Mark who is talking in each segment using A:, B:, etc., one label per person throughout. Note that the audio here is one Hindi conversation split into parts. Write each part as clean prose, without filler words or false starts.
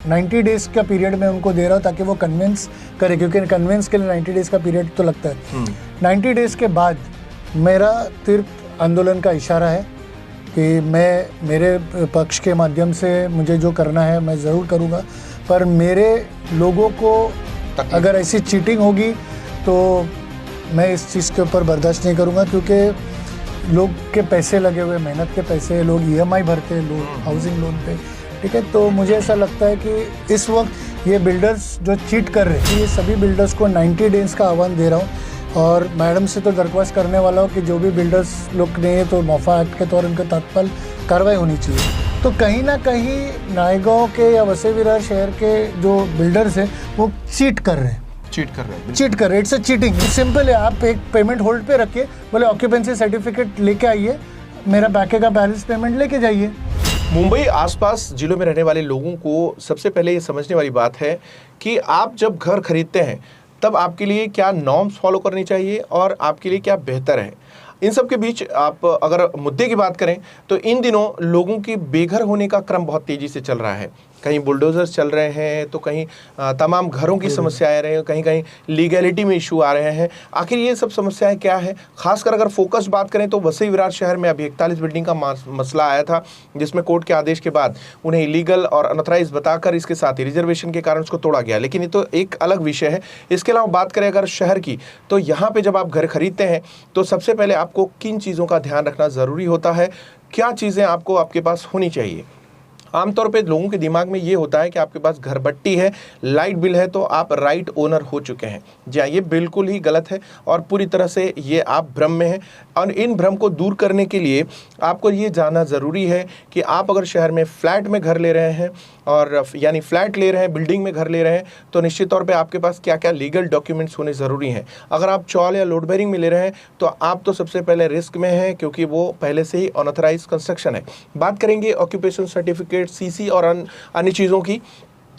A: 90 डेज का पीरियड मैं उनको दे रहा हूँ ताकि वो कन्विंस करे, क्योंकि कन्विंस के लिए 90 डेज का पीरियड तो लगता है। 90 डेज के बाद मेरा तीर्थ आंदोलन का इशारा है कि मैं मेरे पक्ष के माध्यम से मुझे जो करना है मैं ज़रूर करूँगा, पर मेरे लोगों को अगर ऐसी चीटिंग होगी तो मैं इस चीज़ के ऊपर बर्दाश्त नहीं करूँगा, क्योंकि लोग के पैसे लगे हुए, मेहनत के पैसे, लोग EMI भरते हैं लोन, हाउसिंग लोन पे, ठीक है। तो मुझे ऐसा लगता है कि इस वक्त ये बिल्डर्स जो चीट कर रहे हैं, ये सभी बिल्डर्स को 90 डेज का आह्वान दे रहा हूँ और मैडम से तो दरख्वास्त करने वाला हूँ कि जो भी बिल्डर्स लोग ने तो मौफा एक्ट के तौर उनके तत्काल कार्रवाई होनी चाहिए। तो कहीं ना कहीं नायगांव के या वसई विरार शहर के जो बिल्डर्स हैं वो चीट कर रहे हैं, चीट कर रहे हैं। इट्स अ चीटिंग, सिंपल है। आप एक पेमेंट होल्ड पे रखिए, बोले ऑक्यूपेंसी सर्टिफिकेट लेके आइए, मेरा बाकी का बैलेंस पेमेंट लेके जाइए।
B: मुंबई आसपास जिलों में रहने वाले लोगों को सबसे पहले ये समझने वाली बात है कि आप जब घर खरीदते हैं तब आपके लिए क्या नॉर्म्स फॉलो करनी चाहिए और आपके लिए क्या बेहतर है। इन सब के बीच आप अगर मुद्दे की बात करें तो इन दिनों लोगों की बेघर होने का क्रम बहुत तेजी से चल रहा है। कहीं बुलडोजर्स चल रहे हैं तो कहीं तमाम घरों की समस्याएं आ रही हैं, कहीं कहीं लीगैलिटी में इशू आ रहे हैं। आखिर ये सब समस्याएं क्या है? खासकर अगर फोकस बात करें तो वसई विरार शहर में अभी 41 बिल्डिंग का मसला आया था, जिसमें कोर्ट के आदेश के बाद उन्हें इलीगल और अनऑथराइज बताकर इसके साथ ही रिजर्वेशन के कारण उसको तोड़ा गया, लेकिन ये तो एक अलग विषय है। इसके अलावा बात करें अगर शहर की, तो यहाँ पर जब आप घर खरीदते हैं तो सबसे पहले आपको किन चीज़ों का ध्यान रखना ज़रूरी होता है, क्या चीज़ें आपको आपके पास होनी चाहिए। आमतौर पे लोगों के दिमाग में ये होता है कि आपके पास घर बट्टी है, लाइट बिल है तो आप राइट ओनर हो चुके हैं। जी हाँ, ये बिल्कुल ही गलत है और पूरी तरह से ये आप भ्रम में हैं। और इन भ्रम को दूर करने के लिए आपको ये जानना ज़रूरी है कि आप अगर शहर में फ्लैट में घर ले रहे हैं और यानी फ्लैट ले रहे हैं, बिल्डिंग में घर ले रहे हैं, तो निश्चित तौर पे आपके पास क्या क्या लीगल डॉक्यूमेंट्स होने ज़रूरी हैं। अगर आप चौल या लोड बेरिंग में ले रहे हैं तो आप तो सबसे पहले रिस्क में हैं, क्योंकि वो पहले से ही अनऑथराइज कंस्ट्रक्शन है। बात करेंगे ऑक्यूपेशन सर्टिफिकेट, CC और अन्य चीज़ों की,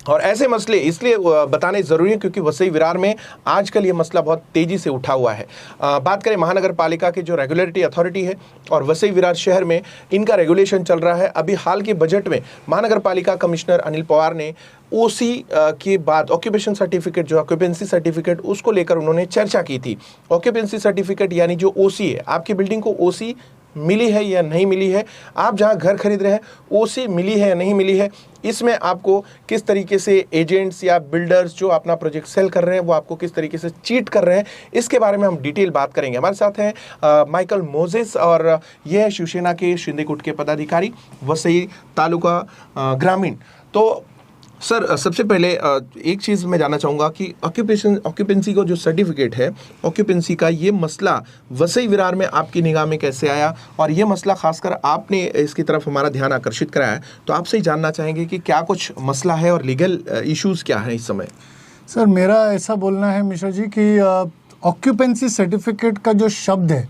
B: और ऐसे मसले इसलिए बताने ज़रूरी है क्योंकि वसई विरार में आजकल ये मसला बहुत तेज़ी से उठा हुआ है। बात करें महानगर पालिका की जो रेगुलेटरी अथॉरिटी है और वसई विरार शहर में इनका रेगुलेशन चल रहा है। अभी हाल के बजट में महानगर पालिका कमिश्नर अनिल पवार ने OC के बाद ऑक्यूपेशन सर्टिफिकेट, जो ऑक्यूपेंसी सर्टिफिकेट, उसको लेकर उन्होंने चर्चा की थी। ऑक्यूपेंसी सर्टिफिकेट यानी जो OC है, आपकी बिल्डिंग को OC मिली है या नहीं मिली है, आप जहां घर खरीद रहे हैं OC मिली है या नहीं मिली है, इसमें आपको किस तरीके से एजेंट्स या बिल्डर्स जो अपना प्रोजेक्ट सेल कर रहे हैं वो आपको किस तरीके से चीट कर रहे हैं, इसके बारे में हम डिटेल बात करेंगे। हमारे साथ हैं माइकल मोजेस और ये है शिवसेना के शिंदे गुट के पदाधिकारी, वसई तालुका ग्रामीण। तो सर, सबसे पहले एक चीज़ मैं जानना चाहूँगा कि ऑक्यूपेंसी का जो सर्टिफिकेट है, ऑक्यूपेंसी का ये मसला वसई विरार में आपकी निगाह में कैसे आया, और ये मसला खासकर आपने इसकी तरफ हमारा ध्यान आकर्षित कराया है, तो आपसे ही जानना चाहेंगे कि क्या कुछ मसला है और लीगल इश्यूज़ क्या है इस समय।
A: सर, मेरा ऐसा बोलना है मिश्रा जी कि ऑक्यूपेंसी सर्टिफिकेट का जो शब्द है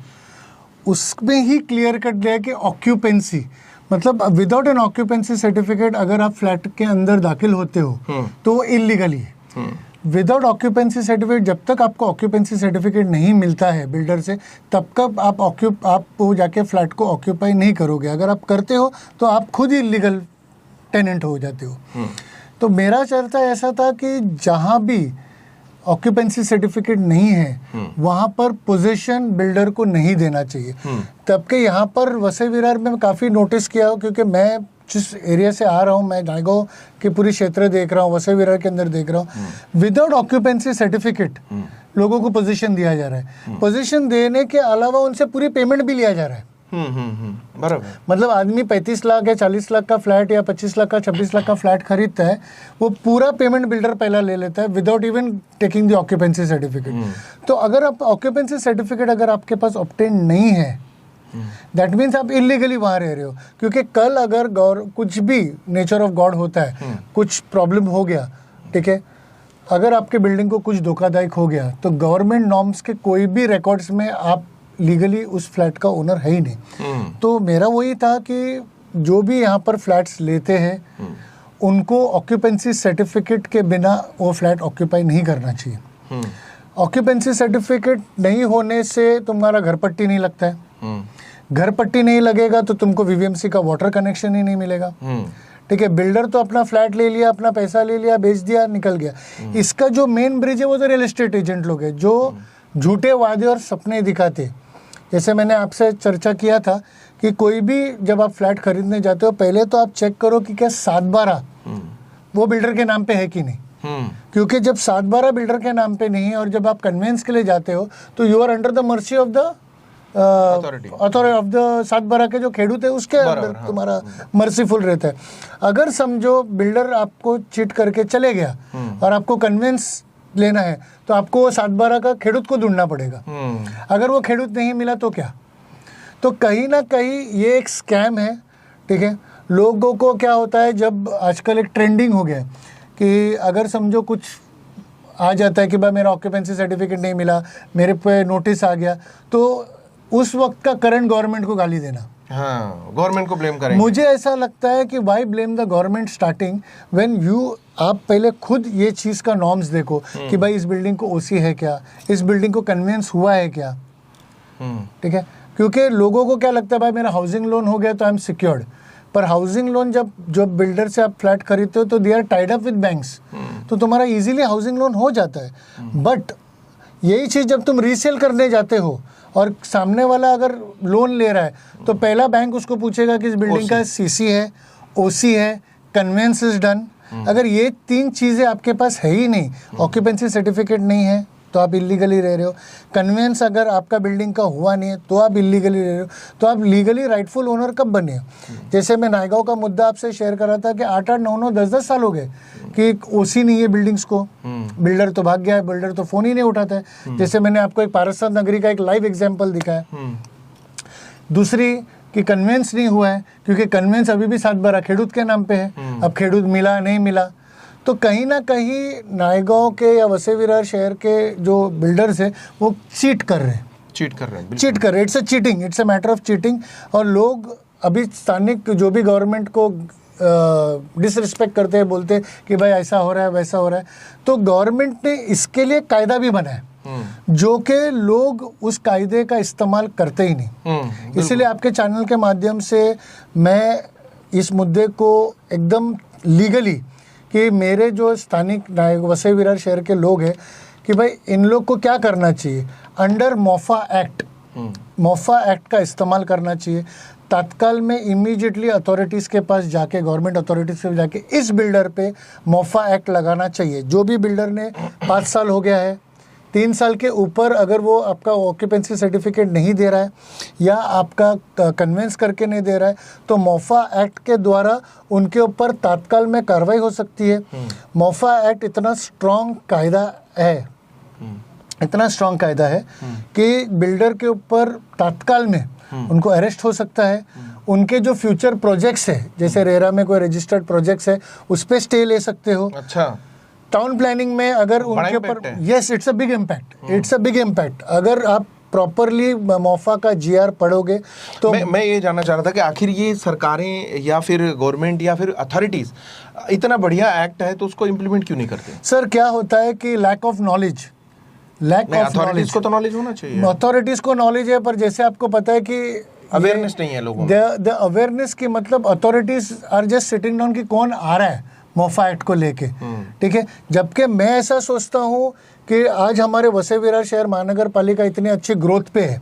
A: उसमें ही क्लियर कट गया कि ऑक्यूपेंसी मतलब विदाउट एन ऑक्यूपेंसी सर्टिफिकेट अगर आप फ्लैट के अंदर दाखिल होते हो तो वो इलीगली है। विदाउट ऑक्यूपेंसी सर्टिफिकेट, जब तक आपको ऑक्यूपेंसी सर्टिफिकेट नहीं मिलता है बिल्डर से, तब तक आप वो जाके फ्लैट को ऑक्यूपाई नहीं करोगे। अगर आप करते हो तो आप खुद ही इलीगल टेनेंट हो जाते हो। तो मेरा चर्चा ऐसा था कि जहाँ भी ऑक्यूपेंसी सर्टिफिकेट नहीं है वहाँ पर पोजीशन बिल्डर को नहीं देना चाहिए। तब के यहाँ पर वसई विरार में काफ़ी नोटिस किया हो, क्योंकि मैं जिस एरिया से आ रहा हूँ, मैं नायगांव के पूरी क्षेत्र देख रहा हूँ, वसई विरार के अंदर देख रहा हूँ, विदाउट ऑक्यूपेंसी सर्टिफिकेट लोगों को पोजीशन दिया जा रहा है। पोजीशन देने के अलावा उनसे पूरी पेमेंट भी लिया जा रहा है।
B: बराबर।
A: मतलब आदमी 35 लाख या 40 लाख का फ्लैट या 25 लाख का 26 लाख का फ्लैट खरीदता है, वो पूरा पेमेंट बिल्डर पहला ले लेता है without even taking the occupancy certificate. तो अगर आप ऑक्यूपेंसी सर्टिफिकेट अगर आपके पास ऑब्टेन नहीं है, दैट मीन्स आप इलीगली वहाँ रह रहे हो। क्योंकि कल अगर कुछ भी नेचर ऑफ गॉड होता है, कुछ प्रॉब्लम हो गया, ठीक है, अगर आपके बिल्डिंग को कुछ धोखादायक हो गया तो गवर्नमेंट नॉर्म्स के कोई भी रिकॉर्ड्स में आप लीगली उस फ्लैट का ओनर है ही नहीं। तो मेरा वही था कि जो भी यहाँ पर फ्लैट्स लेते हैं उनको ऑक्यूपेंसी सर्टिफिकेट के बिना वो फ्लैट ऑक्यूपाई नहीं करना चाहिए। ऑक्यूपेंसी सर्टिफिकेट नहीं होने से तुम्हारा घर पट्टी नहीं लगता है, घर पट्टी नहीं लगेगा तो तुमको VVMC का वाटर कनेक्शन ही नहीं मिलेगा, ठीक है, बिल्डर तो अपना फ्लैट ले लिया, अपना पैसा ले लिया, बेच दिया, निकल गया। इसका जो मेन ब्रिज है वो तो रियल एस्टेट एजेंट लोग हैं जो झूठे वादे और सपने दिखाते। जैसे मैंने आपसे चर्चा किया था कि कोई भी जब आप फ्लैट खरीदने जाते हो पहले तो आप चेक करो कि क्या 7/12 वो बिल्डर के नाम पे है कि नहीं। क्योंकि जब 7/12 बिल्डर के नाम पे नहीं है और जब आप कन्वेंस के लिए जाते हो तो you are under the mercy of the authority of the 7/12 के जो खेडूत है उसके अंदर तुम्हारा मर्सीफुल रहता है। अगर समझो बिल्डर आपको चीट करके चले गया और आपको कन्वेंस लेना है तो आपको वो 7/12 का खेडूत को ढूंढना पड़ेगा। अगर वो खेडूत नहीं मिला तो क्या? तो कहीं ना कहीं ये एक स्कैम है, ठीक है। लोगों को क्या होता है, जब आजकल एक ट्रेंडिंग हो गया है कि अगर समझो कुछ आ जाता है कि भाई मेरा ऑक्यूपेंसी सर्टिफिकेट नहीं मिला, मेरे पे नोटिस आ गया, तो उस वक्त का करंट गवर्नमेंट को गाली देना,
B: हाँ, गवर्नमेंट को ब्लेम करेंगे।
A: मुझे ऐसा लगता है कि why blame the government starting when you, आप पहले खुद ये चीज़ का नॉर्म्स देखो कि भाई इस बिल्डिंग को ओसी है क्या, इस बिल्डिंग को कन्वेंस हुआ है क्या, ठीक है। क्योंकि लोगों को क्या लगता है भाई मेरा हाउसिंग लोन हो गया तो आई एम सिक्योर्ड, पर हाउसिंग लोन जब बिल्डर से आप फ्लैट खरीदते हो तो they are tied up with banks, तो तुम्हारा इजीली हाउसिंग लोन हो जाता है। बट यही चीज़ जब तुम रीसेल करने जाते हो और सामने वाला अगर लोन ले रहा है तो पहला बैंक उसको पूछेगा कि इस बिल्डिंग का सीसी है, ओसी है, कन्वेंस इज डन। अगर ये 3 चीज़ें आपके पास है ही नहीं, ऑक्यूपेंसी सर्टिफिकेट नहीं है तो आप इलीगली रह रहे हो, कन्वेंस अगर आपका बिल्डिंग का हुआ नहीं है तो आप इलीगली रह रहे हो, तो आप लीगली राइटफुल ओनर कब बने हो? जैसे मैं नायगांव का मुद्दा आपसे शेयर कर रहा था कि 8-8, 9-9, 10-10 साल हो गए कि ओसी नहीं है बिल्डिंग्स को, बिल्डर तो भाग गया है, बिल्डर तो फ़ोन ही नहीं उठाता है। जैसे मैंने आपको एक पारसनाथ नगरी का एक लाइव एग्जाम्पल दिखाया। दूसरी कि कन्वेंस नहीं हुआ है क्योंकि कन्वेंस अभी भी 7/12 खेडूत के नाम पे है, अब खेडूत मिला नहीं मिला, तो कहीं ना कहीं नायगांव के या वसई विरार शहर के जो बिल्डर्स हैं वो चीट कर रहे हैं, it's a cheating, it's a matter of cheating. और लोग अभी स्थानिक जो भी गवर्नमेंट को डिसरिस्पेक्ट करते हैं, बोलते हैं कि भाई ऐसा हो रहा है वैसा हो रहा है, तो गवर्नमेंट ने इसके लिए कायदा भी बनाया जो कि लोग उस कायदे का इस्तेमाल करते ही नहीं। इसीलिए आपके चैनल के माध्यम से मैं इस मुद्दे को एकदम लीगली कि मेरे जो स्थानिक वसई विरार शहर के लोग हैं कि भाई इन लोग को क्या करना चाहिए, अंडर मोफा एक्ट का इस्तेमाल करना चाहिए। तत्काल में इमीडिएटली अथॉरिटीज़ के पास जाके, गवर्नमेंट अथॉरिटीज़ के जाके इस बिल्डर पे मोफा एक्ट लगाना चाहिए। जो भी बिल्डर ने 5 साल हो गया है, 3 साल के ऊपर अगर वो आपका ऑक्यूपेंसी सर्टिफिकेट नहीं दे रहा है या आपका कन्वेंस करके नहीं दे रहा है तो मोफा एक्ट के द्वारा उनके ऊपर तत्काल में कार्रवाई हो सकती है। मोफा एक्ट इतना स्ट्रॉन्ग कायदा है कि बिल्डर के ऊपर तत्काल में उनको अरेस्ट हो सकता है। उनके जो फ्यूचर प्रोजेक्ट्स है, जैसे रेरा में कोई रजिस्टर्ड प्रोजेक्ट्स है, उस पर स्टे ले सकते हो।
B: अच्छा,
A: टाउन प्लानिंग में अगर उनके ऊपर, yes, it's a big impact. अगर आप प्रॉपरली मोफा का जीआर पढ़ोगे तो
B: मैं ये जानना चाह रहा था कि आखिर ये सरकारें या फिर गवर्नमेंट या फिर अथॉरिटीज इतना बढ़िया एक्ट है तो उसको इम्प्लीमेंट क्यों नहीं करते?
A: सर क्या होता है कि लैक ऑफ नॉलेज
B: अथॉरिटीज को तो नॉलेज होना चाहिए।
A: अथॉरिटीज को नॉलेज है, पर जैसे आपको पता है कि
B: अवेयरनेस नहीं है लोगों में।
A: द अवेयरनेस की मतलब authorities are just sitting down कि कौन आ रहा है मोफा एक्ट को लेके, ठीक है। जबकि मैं ऐसा सोचता हूँ कि आज हमारे वसई विरार शहर महानगर पालिका इतनी अच्छी ग्रोथ पे है,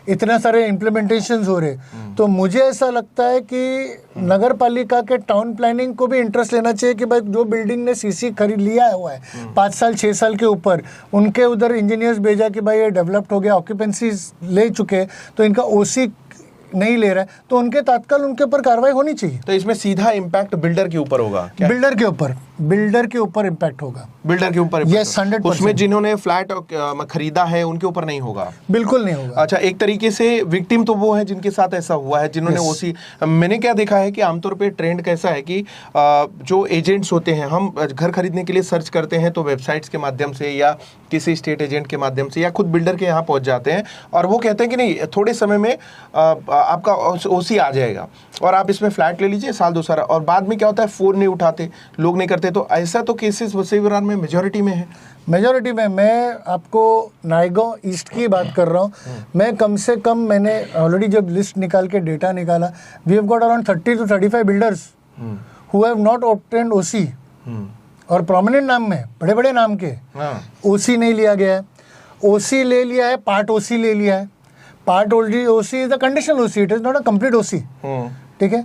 A: इतना सारे इम्प्लीमेंटेशंस हो रहे, तो मुझे ऐसा लगता है कि नगर पालिका के टाउन प्लानिंग को भी इंटरेस्ट लेना चाहिए कि भाई जो बिल्डिंग ने सीसी खरीद लिया हुआ है 5 साल 6 साल के ऊपर, उनके उधर इंजीनियर्स भेजा कि भाई ये डेवलप्ड हो गया, ऑक्यूपेंसी ले चुके, तो इनका ओसी नहीं ले रहा है तो उनके तत्काल उनके ऊपर कार्रवाई होनी चाहिए।
B: तो इसमें सीधा इम्पैक्ट बिल्डर के ऊपर होगा क्या? बिल्डर
A: के ऊपर इम्पैक्ट होगा,
B: बिल्डर के ऊपर।
A: यस, 100%।
B: उसमें जिन्होंने फ्लैट खरीदा है उनके ऊपर नहीं होगा,
A: बिल्कुल नहीं होगा।
B: अच्छा, एक तरीके से विक्टिम तो वो है जिनके साथ ऐसा हुआ है, जिन्होंने ओसी। मैंने क्या देखा है कि आमतौर पे ट्रेंड कैसा है कि जो एजेंट्स होते हैं, हम घर खरीदने के लिए सर्च करते हैं तो वेबसाइट्स के माध्यम से या किसी स्टेट एजेंट के माध्यम से या खुद बिल्डर के यहाँ पहुंच जाते हैं और वो कहते हैं कि नहीं थोड़े समय में आपका ओसी आ जाएगा और आप इसमें फ्लैट ले लीजिए 1-2 साल, और बाद में क्या होता है फ़ोन नहीं उठाते, लोग नहीं करते। तो ऐसा तो केसेस वसई विरार में मेजॉरिटी में है। मैं आपको नायगांव ईस्ट की बात कर रहा हूँ। मैं कम से कम, मैंने ऑलरेडी जब लिस्ट निकाल के डेटा निकाला, we have got around 30 to 35 builders
A: who have not obtained OC, और प्रोमिनेंट नाम में, बड़े बड़े नाम के, ओसी नहीं लिया गया है। ओसी ले लिया है, पार्ट ओसी ले लिया है। Part OC is a conditional OC, it is not a complete OC. ठीक है,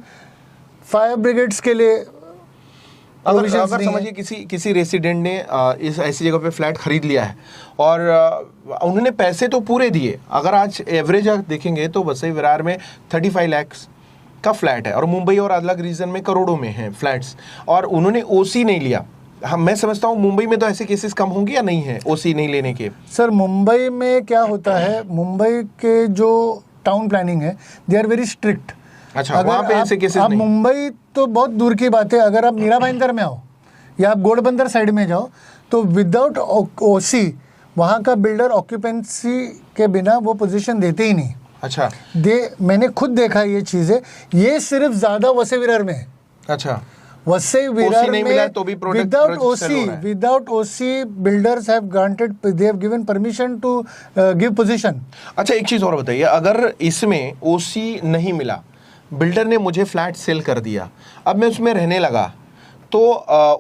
A: फायर ब्रिगेड्स के लिए
B: अगर समझिए किसी रेसिडेंट ने इस ऐसी जगह पे फ्लैट खरीद लिया है और उन्होंने पैसे तो पूरे दिए, अगर आज एवरेज देखेंगे तो वसई विरार में 35 लाख का फ्लैट है और मुंबई और अलग रीजन में करोड़ों में हैं फ्लैट्स, और उन्होंने ओसी नहीं लिया। हाँ, मैं समझता हूँ मुंबई में तो ऐसे केसेस कम होंगे या नहीं है ओसी नहीं लेने के?
A: सर, मुंबई में क्या होता है, मुंबई के जो टाउन प्लानिंग है दे आर वेरी स्ट्रिक्ट।
B: अच्छा, वहाँ पे ऐसे केसेस
A: आप
B: नहीं?
A: मुंबई तो बहुत दूर की बात है, अगर आप मीरा भाईंदर में आओ या आप गोडबंदर साइड में जाओ तो विदाउट ओसी वहाँ का बिल्डर ऑक्यूपेंसी के बिना वो पोजीशन देते ही नहीं।
B: अच्छा,
A: मैंने खुद देखा ये चीज़ें, ये सिर्फ ज़्यादा वसई विरार में है।
B: अच्छा,
A: वसई विरार में
B: तो भी
A: without OC builders have granted, they have given permission to give possession.
B: अच्छा, एक चीज़ और बताइए, अगर इसमें ओसी नहीं मिला, बिल्डर ने मुझे फ्लैट सेल कर दिया, अब मैं उसमें रहने लगा, तो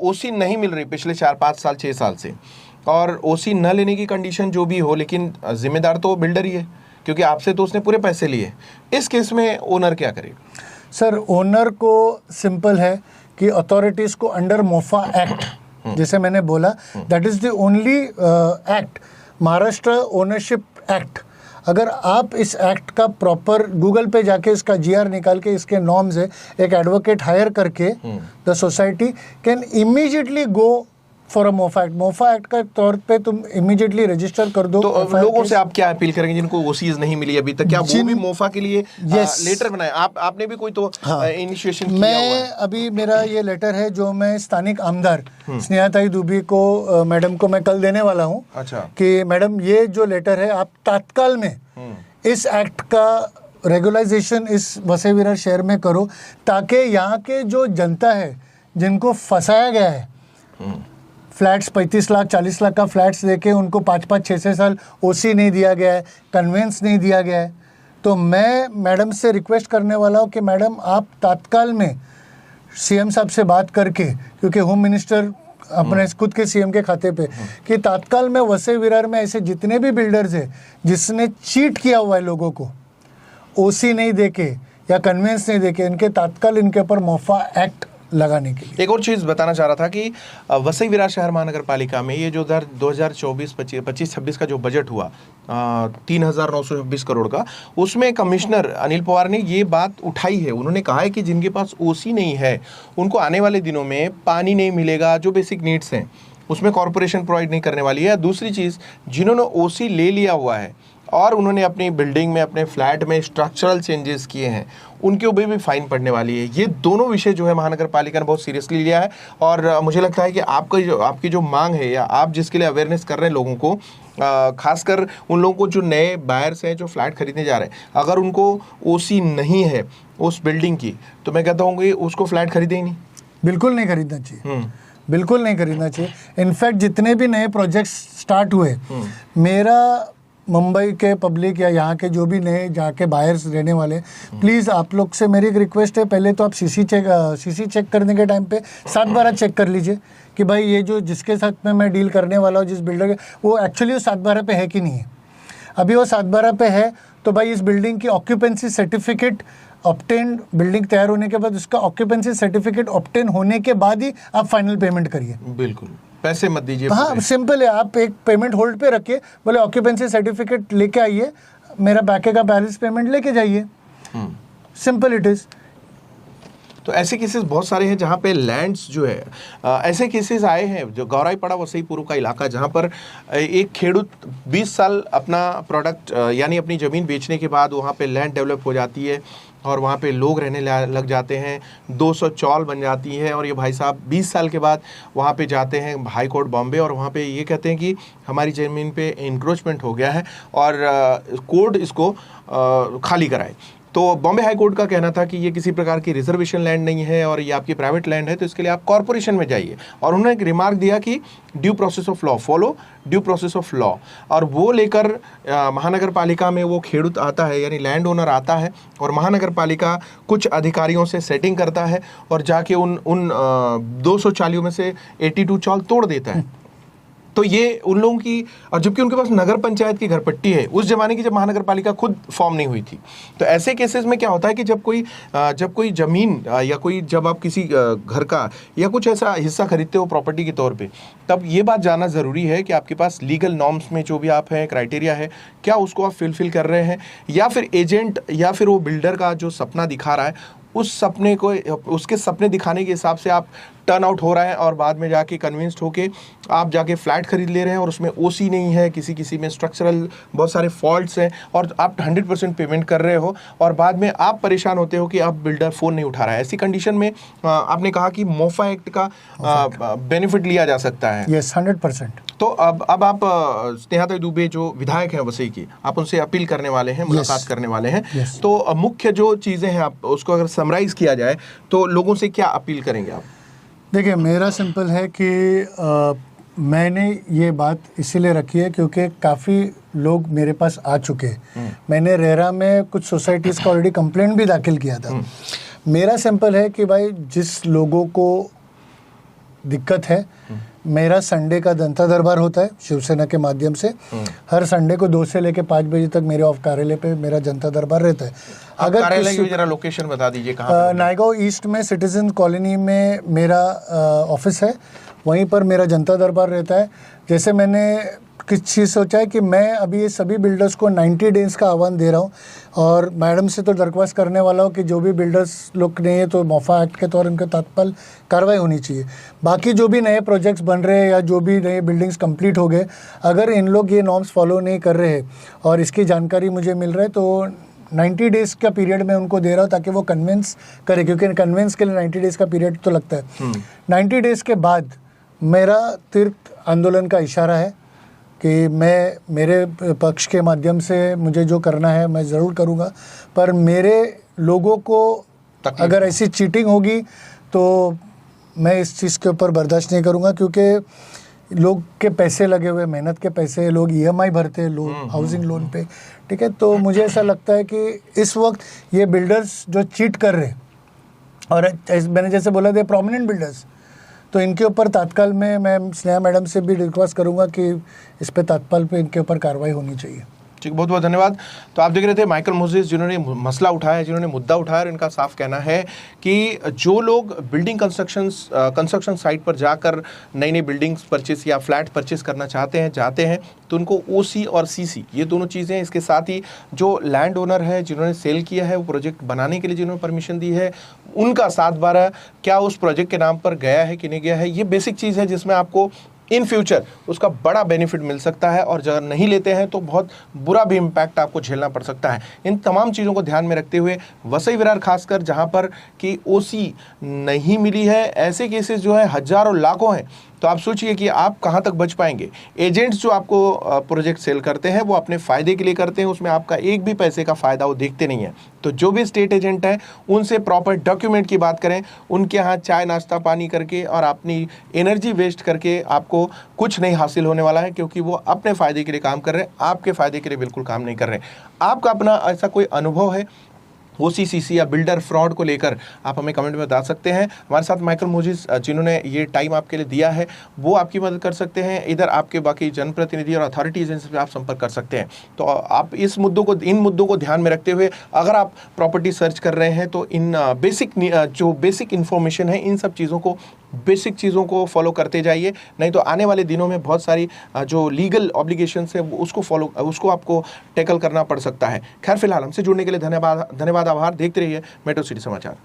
B: ओसी नहीं मिल रही पिछले 4-5 साल 6 साल से, और ओसी न लेने की कंडीशन जो भी हो, लेकिन जिम्मेदार तो बिल्डर ही है क्योंकि आपसे तो उसने पूरे पैसे लिए, इस केस में ओनर क्या करे?
A: सर, ओनर को सिंपल है कि अथॉरिटीज़ को अंडर मोफा एक्ट, जैसे मैंने बोला, that is the only act, Maharashtra ownership act. अगर आप इस एक्ट का प्रॉपर गूगल पे जाके इसका जीआर निकाल के इसके नॉर्म्स है, एक एडवोकेट हायर करके the society can immediately go for a MOFA act. MOFA act का तौर पे तुम इमिडिएटली रजिस्टर कर दो।
B: तो लोगों से आप क्या अपील करेंगे जिनको ओसीज नहीं मिली अभी तक, क्या वो भी मोफा के लिए लेटर बनाए? आपने भी कोई तो इनिशिएशन किया हुआ है?
A: मैं अभी मेरा ये लेटर है जो मैं स्थानिक आमदार स्नेहाताई दुबे को, मैडम को मैं कल देने वाला हूँ।
B: अच्छा,
A: कि मैडम ये जो लेटर है आप तात्काल में इस एक्ट का रेगुलाइजेशन इस वसई विरार शहर में करो, ताकि यहाँ के जो जनता है जिनको फंसाया गया है, फ्लैट्स 35 लाख 40 लाख का फ्लैट्स देके उनको 5-5 6-6 साल ओसी नहीं दिया गया है, कन्वेंस नहीं दिया गया है, तो मैं मैडम से रिक्वेस्ट करने वाला हूँ कि मैडम आप तात्काल में सीएम साहब से बात करके, क्योंकि होम मिनिस्टर अपने खुद के सीएम के खाते पे, कि तात्काल में वसई विरार में ऐसे जितने भी बिल्डर्स हैं जिसने चीट किया हुआ है लोगों को ओसी नहीं देके या कन्वेंस नहीं देके, इनके तात्काल इनके ऊपर मोफा एक्ट लगाने के लिए।
B: एक और चीज़ बताना चाह रहा था कि वसई विरार शहर महानगर पालिका में ये जो 2024-25-26 का जो बजट हुआ 3,926 करोड़ का, उसमें कमिश्नर अनिल पवार ने ये बात उठाई है। उन्होंने कहा है कि जिनके पास ओसी नहीं है उनको आने वाले दिनों में पानी नहीं मिलेगा, जो बेसिक नीड्स हैं उसमें कॉरपोरेशन प्रोवाइड नहीं करने वाली है। दूसरी चीज़, जिन्होंने ओसी ले लिया हुआ है और उन्होंने अपनी बिल्डिंग में, अपने फ्लैट में स्ट्रक्चरल चेंजेस किए हैं, उनके ऊपर भी फाइन पड़ने वाली है। ये दोनों विषय जो है महानगर पालिका ने बहुत सीरियसली लिया है, और मुझे लगता है कि आपकी जो मांग है, या आप जिसके लिए अवेयरनेस कर रहे हैं लोगों को, खासकर उन लोगों को जो नए बायर्स हैं जो फ्लैट खरीदने जा रहे हैं, अगर उनको ओसी नहीं है उस बिल्डिंग की, तो मैं कहता हूँ कि उसको फ्लैट खरीदे ही नहीं।
A: बिल्कुल नहीं खरीदना चाहिए, बिल्कुल नहीं खरीदना चाहिए। इनफैक्ट जितने भी नए प्रोजेक्ट्स स्टार्ट हुए, मेरा मुंबई के पब्लिक या यहाँ के जो भी नए जाके बायर्स रहने वाले, प्लीज़ आप लोग से मेरी एक रिक्वेस्ट है, पहले तो आप सीसी चेक करने के टाइम पे 7 बार चेक कर लीजिए कि भाई ये जो जिसके साथ में मैं डील करने वाला हूँ, जिस बिल्डर के, वो एक्चुअली वो 7 बार पे है कि नहीं है। अभी वो 7 बार पे है तो भाई इस बिल्डिंग की ऑक्यूपेंसी सर्टिफिकेट ऑब्टेन, बिल्डिंग तैयार होने के बाद उसका ऑक्यूपेंसी सर्टिफिकेट ऑब्टेन होने के बाद ही आप फाइनल पेमेंट करिए।
B: बिल्कुल, पैसे मत दीजिए।
A: हाँ, सिंपल है, आप एक पेमेंट होल्ड पे रखिए, बोले ऑक्यूपेंसी सर्टिफिकेट लेके आइए, मेरा बाकी का बैलेंस पेमेंट लेके जाइए, सिंपल इट इज।
B: तो ऐसे केसेस बहुत सारे हैं जहाँ पे लैंड्स जो है, ऐसे केसेस आए हैं जो गौराईपाड़ा वसई पूर्व का इलाका, जहाँ पर एक खेडूत 20 साल अपना प्रोडक्ट यानी अपनी ज़मीन बेचने के बाद वहाँ पे लैंड डेवलप हो जाती है और वहाँ पे लोग रहने लग जाते हैं, 200 चौल बन जाती है, और ये भाई साहब 20 साल के बाद वहाँ पे जाते हैं हाई कोर्ट बॉम्बे, और वहाँ पे ये कहते हैं कि हमारी ज़मीन पे इंक्रोचमेंट हो गया है और कोर्ट इसको खाली कराए। तो बॉम्बे हाई कोर्ट का कहना था कि ये किसी प्रकार की रिजर्वेशन लैंड नहीं है और ये आपकी प्राइवेट लैंड है, तो इसके लिए आप कॉर्पोरेशन में जाइए। और उन्होंने एक रिमार्क दिया कि due process of law, follow due process of law. और वो लेकर महानगर पालिका में वो खेडूत आता है, यानी लैंड ओनर आता है, और महानगर पालिका कुछ अधिकारियों से सेटिंग करता है और जाके उन 200 चालियों में से 82 चाल तोड़ देता है। तो ये उन लोगों की, और जबकि उनके पास नगर पंचायत की घरपट्टी है, उस जमाने की जब महानगर पालिका खुद फॉर्म नहीं हुई थी। तो ऐसे केसेस में क्या होता है कि जब कोई जमीन या कोई, जब आप किसी घर का या कुछ ऐसा हिस्सा खरीदते हो प्रॉपर्टी के तौर पे, तब ये बात जानना ज़रूरी है कि आपके पास लीगल नॉर्म्स में जो भी आप हैं, क्राइटेरिया है, क्या उसको आप फिलफिल कर रहे हैं, या फिर एजेंट या फिर वो बिल्डर का जो सपना दिखा रहा है, उस सपने को, उसके सपने दिखाने के हिसाब से आप टर्न आउट हो रहा है और बाद में जाके कन्विंस्ड होके आप जाके फ्लैट खरीद ले रहे हैं और उसमें ओसी नहीं है, किसी में स्ट्रक्चरल बहुत सारे फॉल्ट्स हैं, और आप 100% पेमेंट कर रहे हो, और बाद में आप परेशान होते हो कि अब बिल्डर फ़ोन नहीं उठा रहा है। ऐसी कंडीशन में आपने कहा कि मोफा एक्ट का बेनिफिट लिया जा सकता है।
A: यस, 100%।
B: तो अब आप स्नेहा दुबे जो विधायक हैं वसई की, आप उनसे अपील करने वाले हैं, मुलाकात करने वाले हैं। तो मुख्य जो चीज़ें हैं, आप उसको अगर समराइज़ किया जाए तो लोगों से क्या अपील करेंगे आप?
A: देखिए, मेरा सिंपल है कि मैंने ये बात इसीलिए रखी है क्योंकि काफ़ी लोग मेरे पास आ चुके हैं। मैंने रेरा में कुछ सोसाइटीज़ का ऑलरेडी कंप्लेंट भी दाखिल किया था। मेरा सिंपल है कि भाई, जिस लोगों को दिक्कत है, मेरा संडे का जनता दरबार होता है शिवसेना के माध्यम से। हर संडे को 2 से लेकर 5 बजे तक मेरे ऑफ कार्यालय पे मेरा जनता दरबार रहता है।
B: अगर कार्यालय की जरा लोकेशन बता दीजिए कहाँ?
A: नायगांव ईस्ट में सिटीजन कॉलोनी में मेरा ऑफिस है, वहीं पर मेरा जनता दरबार रहता है। जैसे मैंने किस चीज़ सोचा है कि मैं अभी ये सभी बिल्डर्स को 90 डेज का आह्वान दे रहा हूँ, और मैडम से तो दरख्वास्त करने वाला हूँ कि जो भी बिल्डर्स लोग नहीं है तो मोफा एक्ट के तौर इनके तत्काल कार्रवाई होनी चाहिए। बाकी जो भी नए प्रोजेक्ट्स बन रहे हैं या जो भी नए बिल्डिंग्स कंप्लीट हो गए, अगर इन लोग ये नॉर्म्स फॉलो नहीं कर रहे हैं और इसकी जानकारी मुझे मिल रहा है, तो 90 डेज़ का पीरियड मैं उनको दे रहा हूँ ताकि वो कन्विंस करे, क्योंकि कन्विंस के लिए 90 डेज़ का पीरियड तो लगता है। 90 डेज़ के बाद मेरा तीर्थ आंदोलन का इशारा है कि मैं, मेरे पक्ष के माध्यम से मुझे जो करना है मैं ज़रूर करूँगा, पर मेरे लोगों को अगर ऐसी चीटिंग होगी तो मैं इस चीज़ के ऊपर बर्दाश्त नहीं करूँगा, क्योंकि लोग के पैसे लगे हुए, मेहनत के पैसे, लोग EMI भरते हैं लोन, हाउसिंग लोन पे, ठीक है। तो मुझे ऐसा लगता है कि इस वक्त ये बिल्डर्स जो चीट कर रहे हैं, और मैंने जैसे बोला थे प्रोमिनेंट बिल्डर्स, तो इनके ऊपर तत्काल में मैं स्नेहा मैडम से भी रिक्वेस्ट करूंगा कि इस पे तत्काल पे इनके ऊपर कार्रवाई होनी चाहिए।
B: ठीक, बहुत बहुत धन्यवाद। तो आप देख रहे थे माइकल मोजेस, जिन्होंने मसला उठाया, जिन्होंने मुद्दा उठाया, और इनका साफ कहना है कि जो लोग बिल्डिंग कंस्ट्रक्शन साइट पर जाकर नई नई बिल्डिंग्स परचेस या फ्लैट परचेस करना जाते हैं, तो उनको OC और CC ये दोनों चीज़ें, इसके साथ ही जो लैंड ओनर है जिन्होंने सेल किया है, वो प्रोजेक्ट बनाने के लिए जिन्होंने परमिशन दी है, उनका 7/12 क्या उस प्रोजेक्ट के नाम पर गया है कि नहीं गया है, ये बेसिक चीज़ है जिसमें आपको इन फ्यूचर उसका बड़ा बेनिफिट मिल सकता है, और अगर नहीं लेते हैं तो बहुत बुरा भी इम्पैक्ट आपको झेलना पड़ सकता है। इन तमाम चीज़ों को ध्यान में रखते हुए वसई विरार खासकर जहां पर कि OC नहीं मिली है, ऐसे केसेस जो है हजारों लाखों हैं, तो आप सोचिए कि आप कहां तक बच पाएंगे। एजेंट्स जो आपको प्रोजेक्ट सेल करते हैं वो अपने फ़ायदे के लिए करते हैं, उसमें आपका एक भी पैसे का फ़ायदा वो देखते नहीं है। तो जो भी स्टेट एजेंट हैं उनसे प्रॉपर डॉक्यूमेंट की बात करें, उनके यहाँ चाय नाश्ता पानी करके और अपनी एनर्जी वेस्ट करके आपको कुछ नहीं हासिल होने वाला है, क्योंकि वो अपने फ़ायदे के लिए काम कर रहे हैं, आपके फ़ायदे के लिए बिल्कुल काम नहीं कर रहे। आपका अपना ऐसा कोई अनुभव है OC CC या बिल्डर फ्रॉड को लेकर, आप हमें कमेंट में बता सकते हैं। हमारे साथ माइकल मोजेस जिन्होंने ये टाइम आपके लिए दिया है, वो आपकी मदद कर सकते हैं। इधर आपके बाकी जनप्रतिनिधि और अथॉरिटीज़ इनसे आप संपर्क कर सकते हैं। तो आप इन मुद्दों को ध्यान में रखते हुए अगर आप प्रॉपर्टी सर्च कर रहे हैं तो इन बेसिक इन्फॉर्मेशन है, इन सब बेसिक चीज़ों को फॉलो करते जाइए, नहीं तो आने वाले दिनों में बहुत सारी जो लीगल ऑब्लिगेशंस है उसको आपको टैकल करना पड़ सकता है। खैर, फिलहाल हमसे जुड़ने के लिए धन्यवाद, आभार। देखते रहिए मेट्रो सिटी समाचार।